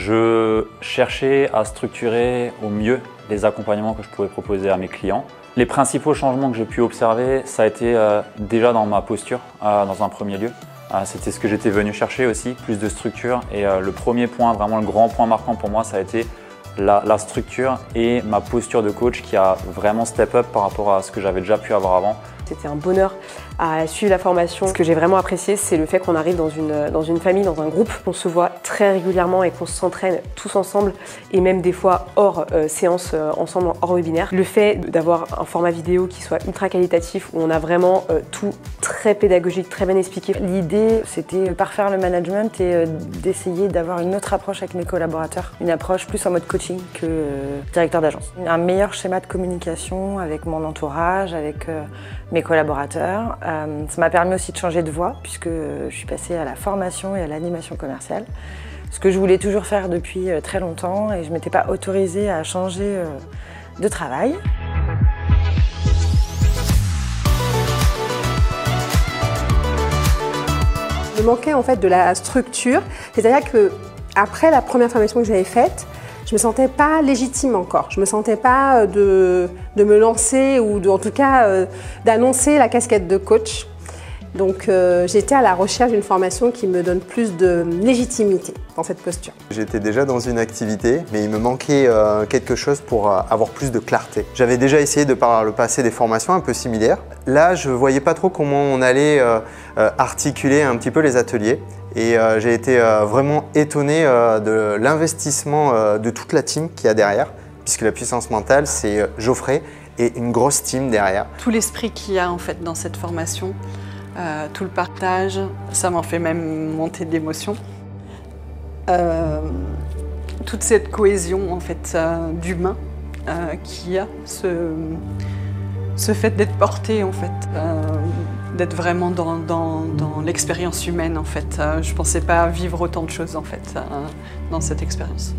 Je cherchais à structurer au mieux les accompagnements que je pouvais proposer à mes clients. Les principaux changements que j'ai pu observer, ça a été déjà dans ma posture, dans un premier lieu. C'était ce que j'étais venu chercher aussi, plus de structure. Et le premier point, vraiment le grand point marquant pour moi, ça a été la structure et ma posture de coach qui a vraiment step up par rapport à ce que j'avais déjà pu avoir avant. C'était un bonheur à suivre la formation. Ce que j'ai vraiment apprécié, c'est le fait qu'on arrive dans une famille, dans un groupe, qu'on se voit très régulièrement et qu'on s'entraîne tous ensemble et même des fois hors séance ensemble, hors webinaire. Le fait d'avoir un format vidéo qui soit ultra qualitatif, où on a vraiment tout très pédagogique, très bien expliqué. L'idée, c'était de parfaire le management et d'essayer d'avoir une autre approche avec mes collaborateurs. Une approche plus en mode coaching que directeur d'agence. Un meilleur schéma de communication avec mon entourage, avec mes collaborateurs. Ça m'a permis aussi de changer de voie puisque je suis passée à la formation et à l'animation commerciale. Ce que je voulais toujours faire depuis très longtemps et je ne m'étais pas autorisée à changer de travail. Il me manquait en fait de la structure, c'est-à-dire qu'après la première formation que j'avais faite, je me sentais pas légitime encore. Je me sentais pas de me lancer ou en tout cas d'annoncer la casquette de coach. Donc j'étais à la recherche d'une formation qui me donne plus de légitimité dans cette posture. J'étais déjà dans une activité, mais il me manquait quelque chose pour avoir plus de clarté. J'avais déjà essayé de par le passé des formations un peu similaires. Là, je ne voyais pas trop comment on allait articuler un petit peu les ateliers. Et j'ai été vraiment étonné de l'investissement de toute la team qu'il y a derrière, puisque la puissance mentale, c'est Geoffrey et une grosse team derrière. Tout l'esprit qu'il y a en fait dans cette formation, tout le partage, ça m'en fait même monter d'émotion. Toute cette cohésion en fait d'humain qu'il y a, ce fait d'être porté en fait, d'être vraiment dans l'expérience humaine en fait. Je ne pensais pas vivre autant de choses en fait dans cette expérience.